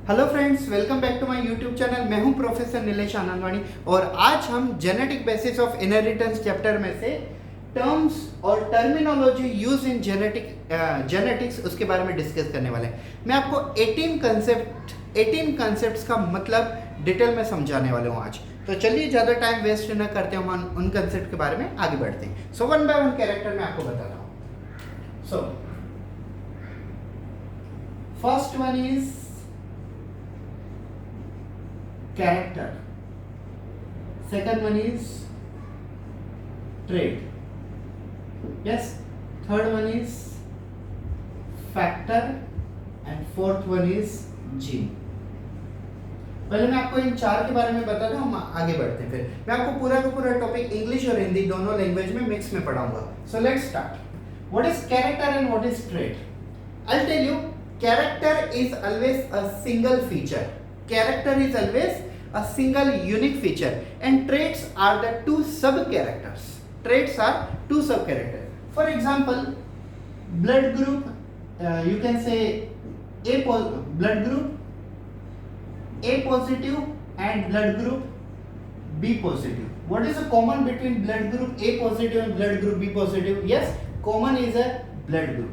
Hello friends, welcome back to my YouTube channel. मैं हूं professor Nilesh Anandwani और आज हम genetic basis of inheritance chapter में से टर्म्स और टर्मिनोलॉजी यूज इन जेनेटिक्स उसके बारे में डिस्कस करने वाले हैं। मैं आपको 18 कंसेप्ट्स का मतलब डिटेल में समझाने वाले हूं आज। तो चलिए ज़्यादा टाइम वेस्ट न करते हम उन कंसेप्ट के बारे में आगे बढ़ते हैं। So one by one character मैं आपको बताता हूँ। So first one is character, second one is trait, yes, third one is factor and fourth one is gene। पहले मैं आपको इन चार के बारे में बता दूं, हम आगे बढ़ते हैं। फिर मैं आपको पूरा का पूरा टॉपिक इंग्लिश और हिंदी दोनों लैंग्वेज में मिक्स में पढ़ाऊंगा। So let's start. What is character and what is trait? I tell you, character is always a single feature. Character is always a single unique feature and traits are the two sub characters. Traits are two sub characters. For example, blood group, you can say blood group A positive and blood group B positive. What is the common between blood group A positive and blood group B positive? Yes, common is a blood group.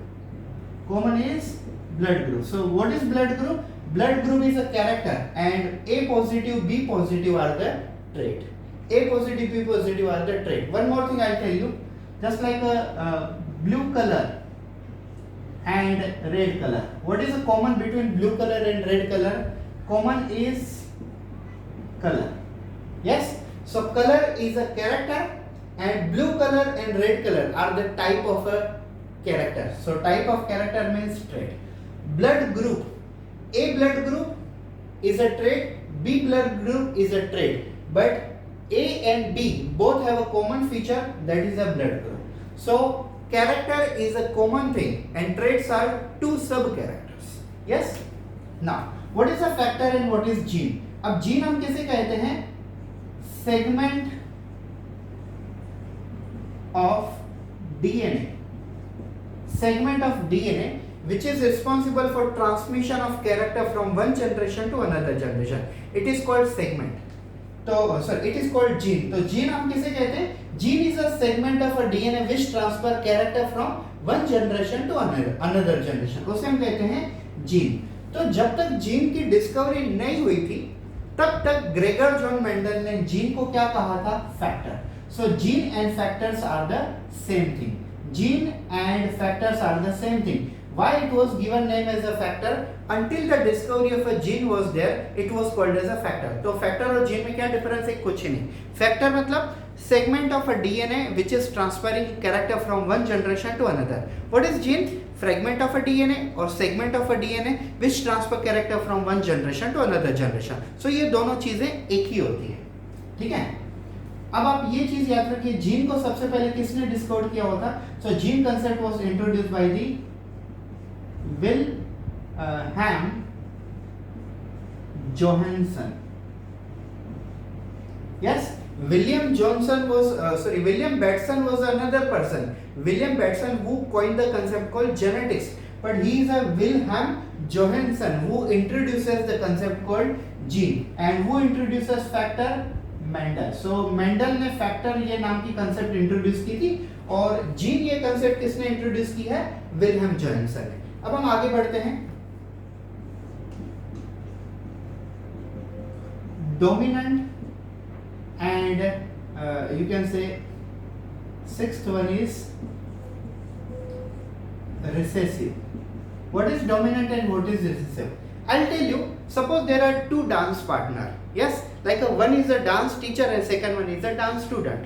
Common is blood group. So what is blood group? Blood group is a character and A positive, B positive are the trait. A positive, B positive are the trait. One more thing I'll tell you, just like a blue color and red color. What is the common between blue color and red color? Common is color. Yes. So color is a character and blue color and red color are the type of a character. So type of character means trait. Blood group, A blood group is a trait, B blood group is a trait, but A and B both have a common feature, that is a blood group. So character is a common thing and traits are two sub characters. Yes. Now what is a factor and what is gene? अब gene हम किसे कहते हैं? Segment of DNA. Segment of DNA which is responsible for transmission of character from one generation to another generation. It is called segment. तो it is called gene. तो gene हम किसे कहते हैं? Gene is a segment of a DNA which transfer character from one generation to another generation. उसे हम कहते हैं gene. तो जब तक gene की डिस्कवरी नहीं हुई थी तब तक ग्रेगर जॉन मेंडल ने जीन को क्या कहा था? Factor. So gene and factors are the same thing. Gene and factors are the same thing. Why it was given name as a factor? Until the discovery of a gene was there, it was called as a factor. तो factor और gene में क्या difference है? कुछ ही नहीं. Factor मतलब segment of a DNA which is transferring character from one generation to another. What is gene? Fragment of a DNA or segment of a DNA which transfer character from one generation to another generation. So ये दोनों चीजें एक ही होती हैं. ठीक है? अब आप ये चीज याद रखिए, जीन को सबसे पहले किसने डिस्कवर किया हुआ था? So gene concept was introduced by the Wilhelm Johansen. Yes, William Batson was another person. William Batson who coined the concept called genetics, but he is a Wilhelm Johansen who introduces the concept called gene and who introduces factor? Mendel. So Mendel ने factor ये नाम की concept introduce की थी और gene ये concept किसने introduce की है? Wilhelm Johansen ने. अब हम आगे बढ़ते हैं. Dominant and you can say sixth one is recessive. What is dominant and what is recessive? I'll tell you. Suppose there are two dance partner. Yes, like one is a dance teacher and second one is a dance student.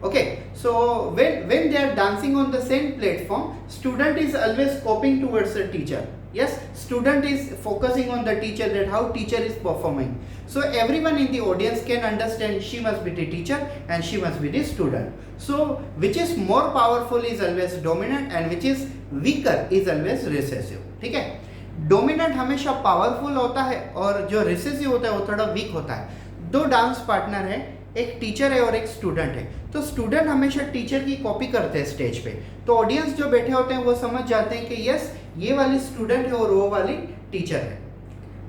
Okay, so when they are dancing on the same platform, student is always copying towards the teacher. Yes, student is focusing on the teacher, that how teacher is performing. So everyone in the audience can understand she must be the teacher and she must be the student. So which is more powerful is always dominant and which is weaker is always recessive. ठीक है? Dominant हमेशा powerful होता है और जो recessive होता है वो थोड़ा वीक होता है. दो डांस पार्टनर है, एक टीचर है और एक स्टूडेंट है. तो स्टूडेंट हमेशा टीचर की कॉपी करते हैं स्टेज पे, तो ऑडियंस जो बैठे होते हैं वो समझ जाते हैं कि यस ये वाली स्टूडेंट है और वो वाली टीचर है.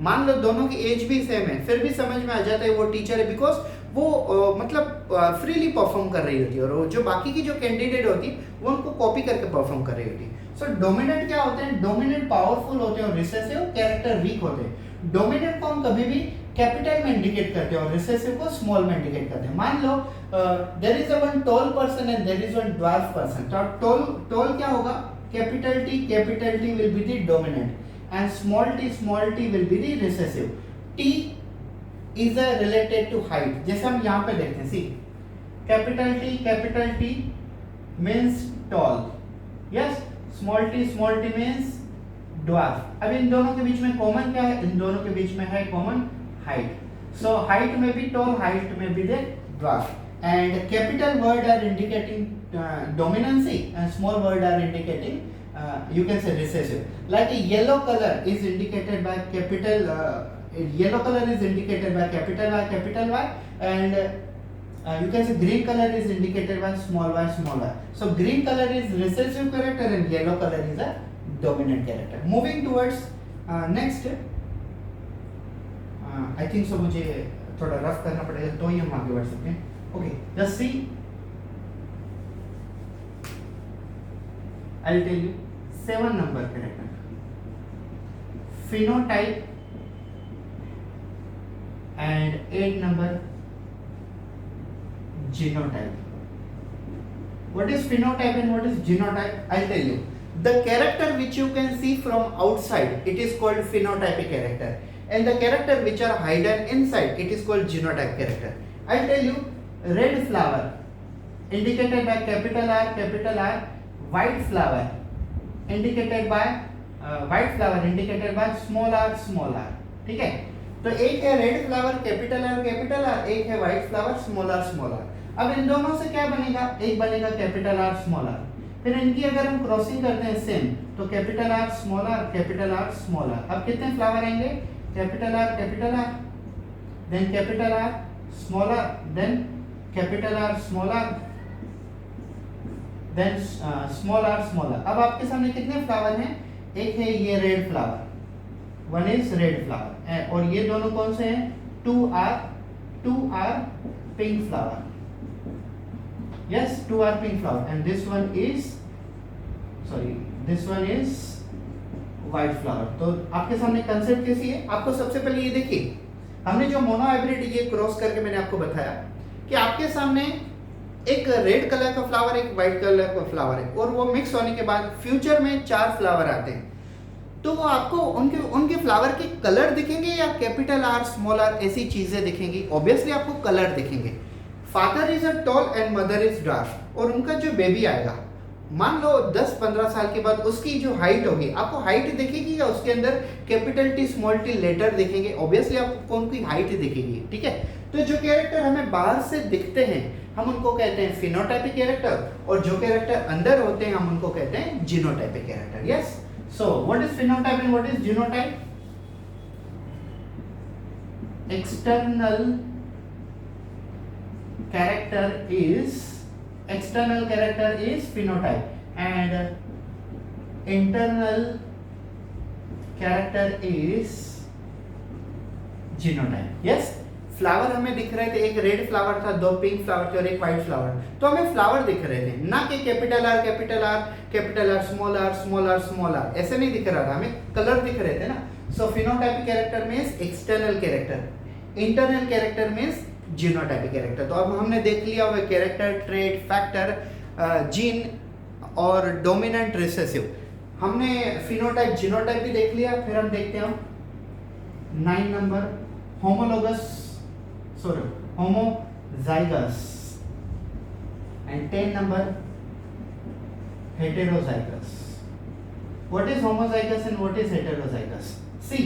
मान लो दोनों की एज भी सेम है, फिर भी समझ में आ जाता है वो टीचर है, बिकॉज वो मतलब फ्रीली परफॉर्म कर रही होती है, और जो बाकी की जो कैंडिडेट होती है वो उनको कॉपी करके परफॉर्म कर रही होती है। सो डोमिनेंट क्या होते हैं? डोमिनेंट पावरफुल होते हैं और रिसेसिव कैरेक्टर वीक होते हैं। डोमिनेंट को हम कभी भी कैपिटल में इंडिकेट करते हैं और रिसेसिव को स्मॉल में इंडिकेट करते हैं। मान लो there is a one tall person and there is one dwarf person. तो टॉल क्या होगा? Capital T will be the dominant and small t will be the recessive. T is related to height, जैसे हम यहाँ पे देखते हैं, see capital T means tall, yes, small t means dwarf. अब इन दोनों के बीच में कॉमन क्या है? इन दोनों के बीच में है कॉमन height. So height में भी tall, height में भी the dwarf. And capital word are indicating dominancy and small word are indicating you can say recessive. Like a yellow color is indicated by capital yellow color is indicated by capital Y, and you can say green color is indicated by small y. So green color is recessive character and yellow color is a dominant character. Moving towards next, I think so मुझे थोड़ा rough करना पड़ेगा तो ही हम आगे बढ़ सकते हैं. Okay, just see, I'll tell you 7 number character. Phenotype and 8 number genotype. What is phenotype and what is genotype? I'll tell you. The character which you can see from outside, it is called phenotypic character, and the character which are hidden inside, it is called genotype character. I'll tell you. Red flower indicated by capital R, white flower indicated by small r. ठीक है, तो एक है red flower capital R, एक है white flower small r. अब इन दोनों से क्या बनेगा? एक बनेगा कैपिटल R स्मॉल r. फिर इनकी अगर हम क्रॉसिंग करते हैं सेम, तो कैपिटल R स्मॉल r. अब कितने फ्लावर आएंगे? Capital R, then capital R small r, then capital R small r, then small r. अब आपके सामने कितने फ्लावर हैं? एक है ये red flower, one is red flower, और ये दोनों कौन से हैं? Two are pink flower. Yes, two are pink flower, and this one is white flower. तो आपके सामने कंसेप्ट कैसी है? आपको सबसे पहले ये देखिए, हमने जो मोनो हाइब्रिड ये क्रॉस करके मैंने आपको बताया कि आपके सामने एक रेड कलर का फ्लावर, एक व्हाइट कलर का फ्लावर है, और वो मिक्स होने के बाद फ्यूचर में 4 फ्लावर आते हैं. तो वो आपको उनके फ्लावर के कलर दिखेंगे या कैपिटल R स्मॉल r ऐसी चीजें दिखेंगी? ऑब्वियसली आपको कलर दिखेंगे. Father is a tall and mother is dark, और उनका जो बेबी आएगा, मान लो 10-15 साल के बाद उसकी जो हाइट होगी, आपको हाइट दिखेगी या उसके अंदर capital T small t letter दिखेंगे? ऑब्वियसली आपको उनकी हाइट दिखेगी. ठीक है, तो जो कैरेक्टर हमें बाहर से दिखते हैं हम उनको कहते हैं फिनोटाइपिक कैरेक्टर, और जो कैरेक्टर अंदर होते हैं हम उनको कहते हैं genotypic character. Yes, so what is phenotype and what is genotype? External character is phenotype and internal character is genotype. yes, flower हमें दिख रहे थे, एक रेड फ्लावर था, 2 पिंक फ्लावर थे और एक व्हाइट फ्लावर. तो हमें फ्लावर दिख रहे थे, ना कि कैपिटल R स्मॉल r ऐसे नहीं दिख रहा था, हमें कलर दिख रहे थे ना. So phenotypic character means external character, internal character means genotypic character. तो अब हमने देख लिया हुआ कैरेक्टर, ट्रेट, फैक्टर, जीन और डोमिनेंट, रिसेसिव. हमने फिनोटाइप, जीनोटाइप भी देख लिया. फिर हम देखते हैं 9 number homozygous and 10 number heterozygous. What is homozygous and what is heterozygous? See,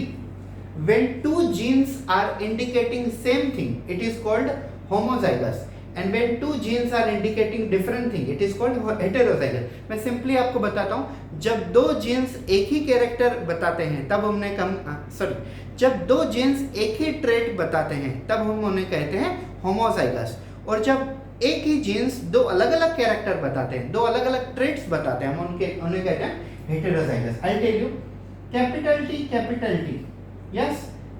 when 2 genes are indicating same thing, it is called homozygous, and when 2 genes are indicating different thing, it is called heterozygous. मैं simply आपको बताता हूँ, जब 2 genes एक ही character बताते हैं तब हमने जब 2 genes एक ही ट्रेट बताते हैं तब हम उन्हें कहते हैं होमोजाइगस, और जब एक ही जीन्स 2 अलग अलग कैरेक्टर बताते हैं, 2 अलग अलग ट्रेट्स बताते हैं, हम उन्हें कहते हैं heterozygous. I tell you, capital T, yes,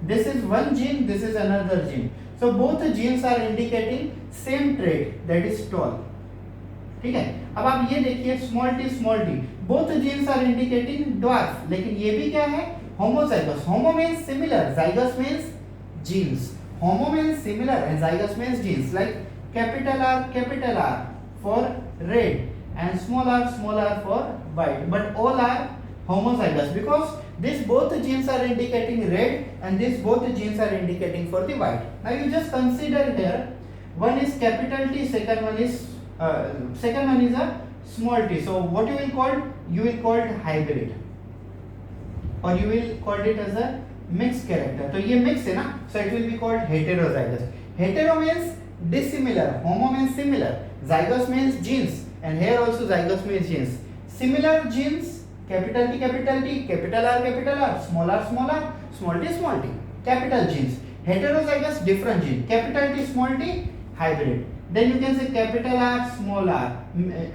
this is one gene, this is another gene. So both the genes are indicating same trait, that is tall. ठीक है, अब आप ये देखिए small T, both genes are indicating dwarf, लेकिन ये भी क्या है, homozygous. Homo means similar, zygous means genes. Homo means similar and zygous means genes. Like capital R for red and small r for white, but all are homozygous because this both genes are indicating red and this both genes are indicating for the white. Now you just consider here, one is capital T, second one is a small t. So what you will call? You will call it hybrid, or you will call it as a mixed character. तो ये mix है ना, so it will be called heterozygous. Hetero means dissimilar, homo means similar, zygous means genes, and here also zygous means genes. Similar genes, capital T, capital R, small r, small t, capital genes. Heterozygous, different gene, capital T, small t, hybrid. Then you can say capital R, small r.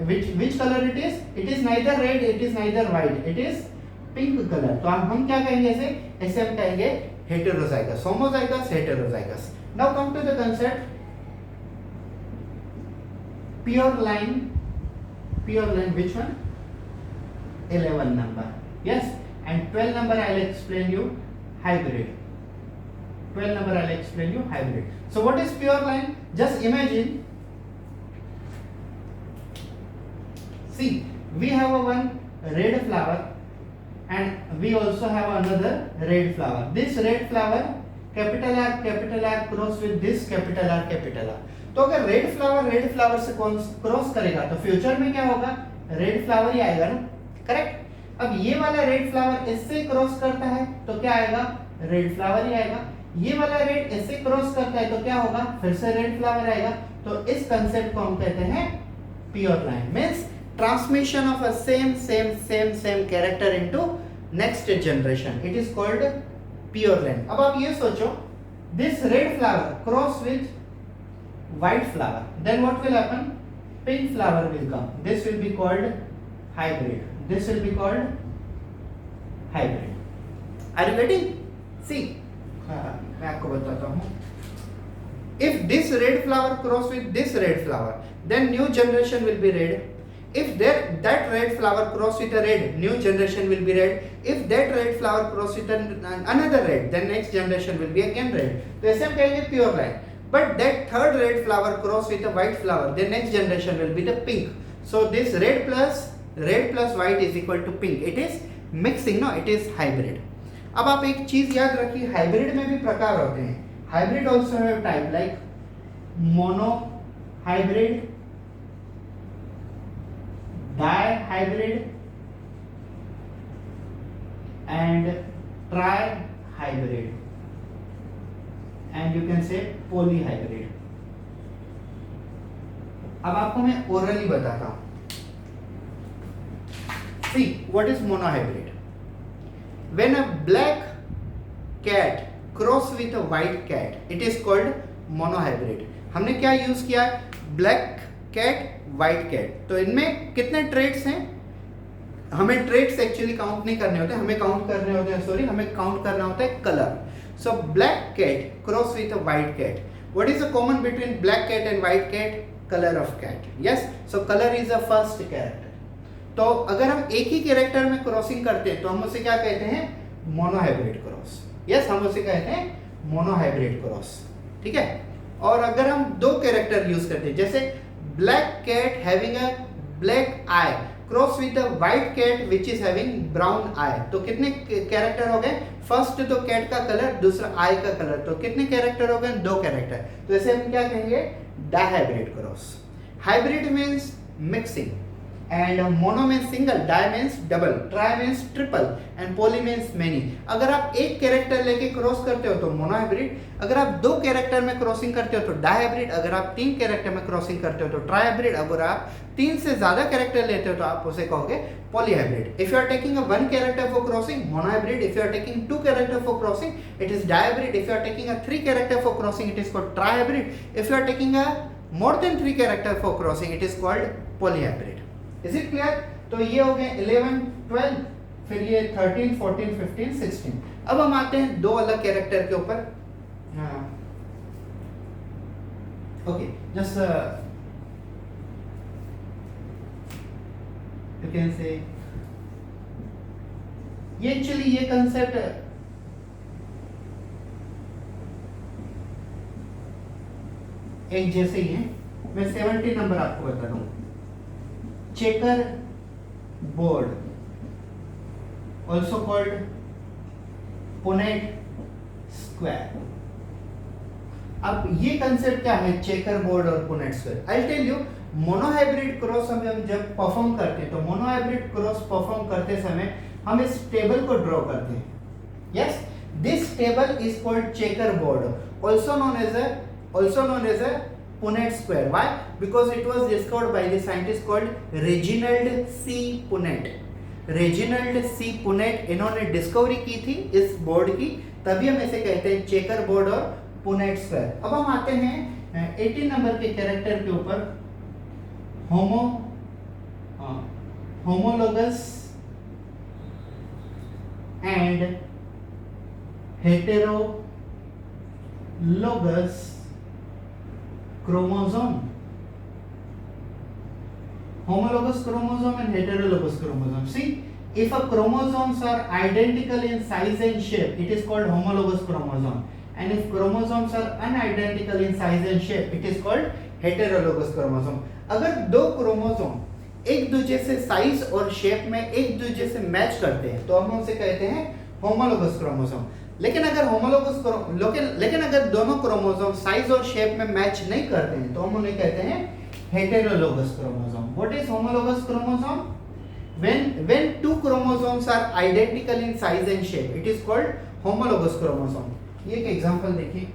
Which color it is? It is neither red, it is neither white, it is pink color. तो हम क्या कहेंगे ऐसे हम कहेंगे heterozygous, homozygous, heterozygous. Now come to the concept pure line, which one? 11 number. Yes, and 12 number I will explain you hybrid. 12 number I will explain you hybrid. So what is pure line? Just imagine, see, we have a one red flower and we also have another red flower. This red flower, capital R cross with this capital R. तो अगर red flower से cross करेगा तो future में क्या होगा, red flower ही आएगा ना, करेक्ट. अब ये वाला रेड फ्लावर इससे क्रॉस करता है तो क्या आएगा, रेड फ्लावर ही आएगा. ये वाला रेड इससे क्रॉस करता है तो क्या होगा, फिर से रेड फ्लावर आएगा. तो इस कंसेप्ट को हम कहते हैं pure line. Means transmission of a same character into next generation. It is called pure line. अब आप ये सोचो, this red flower cross with white flower, then what will happen, pink flower will come. This will be called hybrid. Are you getting? See, मैं आपको बताता हूँ. If this red flower cross with this red flower, then new generation will be red. If that red flower cross with a red, new generation will be red. If that red flower cross with another red, then next generation will be again red. तो ऐसे हम कहेंगे pure line. But that third red flower cross with a white flower, the next generation will be the pink. So this red plus white is equal to pink. It is mixing, no, it is hybrid. अब आप एक चीज याद रखिए, hybrid में भी प्रकार होते हैं. Hybrid also have type like mono hybrid, dihybrid and trihybrid. And you can say polyhybrid. अब आपको मैं ओरली बताता हूं. See, what is monohybrid? When a black cat cross with a white cat, it is called monohybrid. हमने क्या use किया, black cat, white cat. तो इनमें कितने ट्रेट्स हैं, हमें ट्रेट्स एक्चुअली काउंट नहीं करने होते, हमें काउंट करना होता है colour. So black cat cross with a white cat. What is the common between black cat and white cat? Color of cat. Yes. So color is the first character. तो अगर हम एक ही कैरेक्टर में crossing करते हैं तो हम उसे क्या कहते हैं, मोनोहाइब्रिड क्रॉस. यस, हम उसे कहते हैं मोनोहाइब्रिड क्रॉस. ठीक है. और अगर हम दो कैरेक्टर यूज करते हैं, जैसे black cat having a black eye cross with a white cat which is having brown eye, तो कितने कैरेक्टर हो गए, फर्स्ट तो कैट का कलर, दूसरा आई का कलर, तो कितने कैरेक्टर हो गए, दो कैरेक्टर. तो इसे हम क्या कहेंगे, dihybrid cross. Hybrid means mixing and mono means single, di means double, tri means triple and poly means many. अगर आप एक कैरेक्टर लेके क्रॉस करते हो तो मोनोहाइब्रिड, अगर आप दो कैरेक्टर में क्रॉसिंग करते हो तो डाइहाइब्रिड, अगर आप तीन कैरेक्टर में क्रॉसिंग करते हो तो ट्राइहाइब्रिड, अगर आप तीन से ज्यादा कैरेक्टर लेते हो तो आप उसे कहोगे polyhybrid. If you are taking a one character for crossing, monohybrid. If you are taking two character for crossing, it is dihybrid. If you are taking a three character for crossing, it is called trihybrid. If you are taking a more than three character for crossing, it is called polyhybrid. Is it clear? तो ये हो गए 11, 12, फिर ये 13, 14, 15, 16. अब हम आते हैं दो अलग कैरेक्टर के ऊपर। Okay, just you can say ये एक्चुअली ये कंसेप्ट एक जैसे ही है। मैं 70 नंबर आपको बता दूं। Checkerboard also called Punnett square. अब ये कंसेप्ट क्या है, चेकर बोर्ड और Punnett square? I tell you, monohybrid cross हम जब परफॉर्म करते हैं तो मोनोहाइब्रिड क्रॉस परफॉर्म करते समय हम इस टेबल को ड्रॉ करते हैं। Yes, this table is called checker board, also known as a Punnett square. Why? Because it was discovered by the scientist called Reginald C. Punnett. Reginald C. Punnett इन्होंने discovery की थी इस board की, तभी हम इसे कहते हैं चेकर बोर्ड और पुनेट स्क्वायर। अब हम आते हैं 18 नंबर के कैरेक्टर के ऊपर। Homologous and heterologous chromosome. Homologous chromosome and heterologous chromosome. See, if a chromosomes are identical in size and shape, it is called homologous chromosome. And if chromosomes are unidentical in size and shape, it is called heterologous chromosome. अगर दो chromosome एक दूसरे से size और shape में एक दूसरे से मैच करते हैं तो हम उसे कहते हैं होमोलोगस क्रोमोसोम। लेकिन अगर दोनों क्रोमोसोम साइज और शेप में मैच नहीं करते हैं तो हम उन्हें कहते हैं heterologous chromosome. What is homologous chromosome? when two chromosomes are identical in size and shape, it is called homologous chromosome. ये एक एग्जांपल देखिए।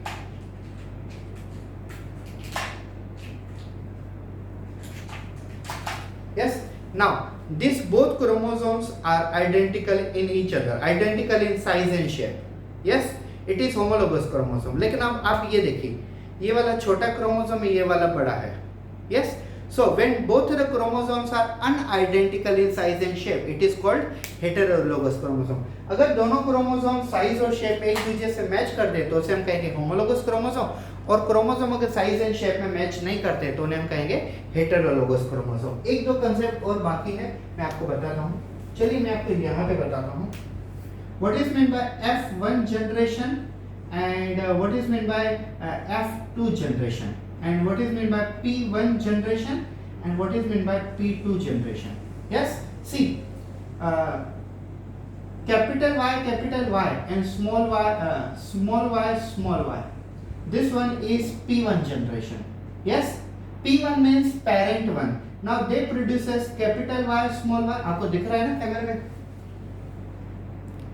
Yes, now these both chromosomes are identical in each other, identical in size and shape. Yes, it is homologous chromosome. लेकिन अब आप ये देखिए, ये वाला छोटा क्रोमोसोम है, ये वाला बड़ा है। Yes, so when both the chromosomes are unidentical in size and shape, it is called heterologous chromosome. अगर दोनों क्रोमोसोम साइज और शेप एक दूसरे से मैच कर दे तो उसे हम कहेंगे होमोलोगस क्रोमोसोम, और क्रोमोसोम अगर साइज एंड शेप में मैच नहीं करते तो उन्हें हम कहेंगे हेटेरोलोगस क्रोमोसोम। एक दो कंसेप्ट और बाकी है, मैं आपको बताता हूँ। चलिए मैं आपको यहाँ पे बताता हूँ। What is meant by F1 generation and what is meant by F2 generation, and what is meant by P1 generation and what is meant by P2 generation. Yes, see, capital Y and small y. This one is P1 generation. Yes, P1 means parent one. Now they produces capital Y, small y. आपको दिख रहा है ना कैमरे में?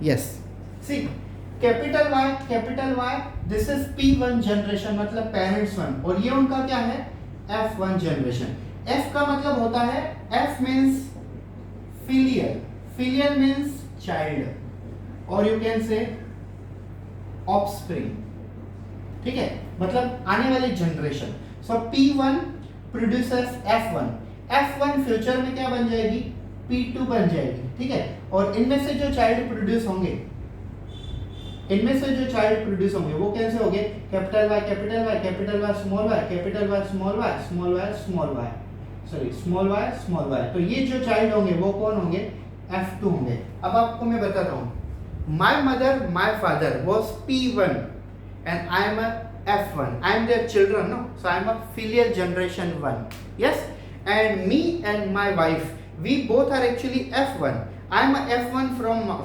Yes. See, capital Y, this is P1 generation, मतलब parents one, और ये उनका क्या है? F1 generation. F का मतलब होता है, F means filial means child, और you can say offspring. ठीक है, मतलब आने वाली generation. So P1 produces F1 future में क्या बन जाएगी? P2 बन जाएगी। ठीक है, और इनमें से जो चाइल्ड प्रोड्यूस होंगे वो कैसे होंगे? Capital Y, capital Y, small y, capital Y, small y, sorry small y। तो ये जो चाइल्ड होंगे वो कौन होंगे? F2 होंगे। अब आपको मैं बताता हूँ, my mother my father was P1 and I am a F1. I am their children, no? So I am a filial generation 1. Yes, and me and my wife, we both are actually F1. I am a F1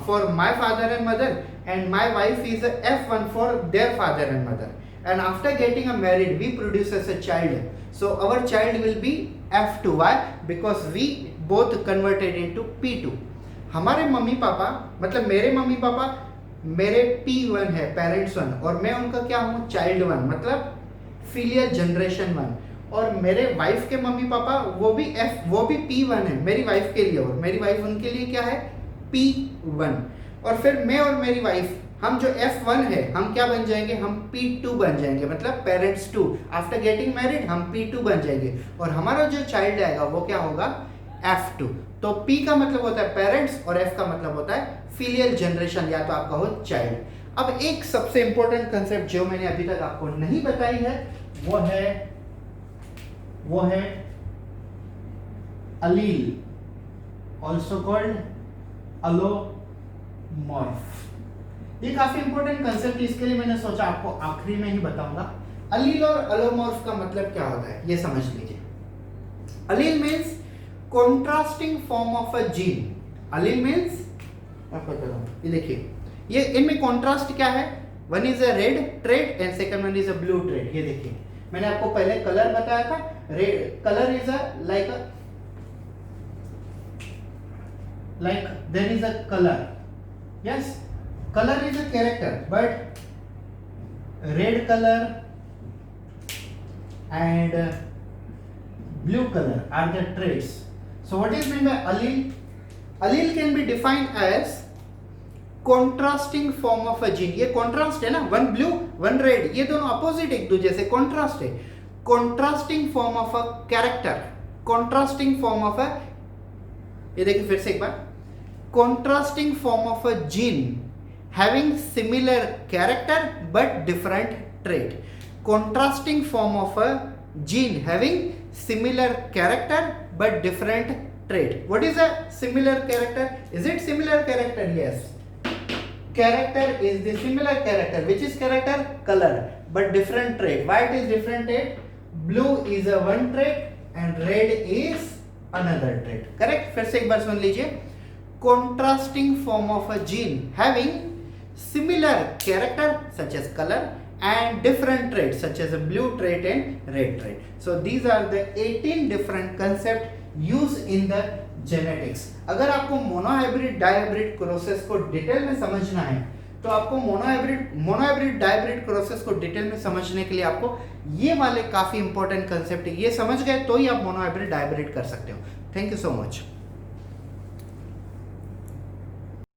for my father and mother, and my wife is a F1 for their father and mother. And after getting married, we produce as a child. So our child will be F2. Why? Because we both converted into P2. हमारे mummy papa, मतलब मेरे mummy papa मेरे P1 है, parents 1, और मैं उनका क्या हूँ? चाइल्ड 1, मतलब फिलियल जनरेशन 1। और मेरे वाइफ के मम्मी पापा वो भी P1 है मेरी वाइफ के लिए, और मेरी वाइफ उनके लिए क्या है? P1। और फिर मैं और मेरी वाइफ, हम जो F1 है हम क्या बन जाएंगे? हम P2 बन जाएंगे, मतलब पेरेंट्स 2। आफ्टर गेटिंग मैरिड हम P2 बन जाएंगे, और हमारा जो चाइल्ड आएगा वो क्या होगा? F2। तो P का मतलब होता है पेरेंट्स और F का मतलब होता है फिलियल जनरेशन, या तो आपका हो चाइल्ड। अब एक सबसे इंपॉर्टेंट कंसेप्ट जो मैंने अभी तक आपको नहीं बताई है वो है अलील, ऑल्सो कॉल्ड अलोमॉर्फ। ये काफी इंपॉर्टेंट कंसेप्ट, इसके लिए मैंने सोचा आपको आखिरी में ही बताऊंगा। अलील और अलोमॉर्फ का मतलब क्या होता है ये समझ लीजिए। Allele means contrasting form of a gene. Allele means आपको बता रहा हूं, ये देखिए, ये इनमें कॉन्ट्रास्ट क्या है, one is a red trade and second one is a blue trade. ये देखिए मैंने आपको पहले कलर बताया था, red colour is a like there is a color, yes, color is a character, but red color and blue color are the traits. So what is meant by allele? Allele can be defined as contrasting form of a gene. ये contrast है ना, one blue one red, ये दोनों opposite एक दूसरे से contrast है। contrasting form of a character, contrasting form of a, ये देखिए फिर से एक बार, contrasting form of a gene having similar character but different trait. Contrasting form of a gene having similar character but different trait. What is a similar character? Is it similar character? Yes. Character is the similar character. Which is character? Color. But different trait. Why it is different trait? Blue is a one trait and red is another trait. Correct? फिर से एक बार सुन लीजिए। Contrasting form of a gene having similar character such as color and different traits such as a blue trait and red trait. So these are the 18 different concepts used in the genetics. अगर आपको monohybrid dihybrid crosses को detail में समझना है तो आपको monohybrid dihybrid crosses को detail में समझने के लिए आपको ये वाले काफी इंपॉर्टेंट कंसेप्ट ये समझ गए तो ही आप मोनोहाइब्रिड डायहाइब्रिड कर सकते हो। Thank you so much.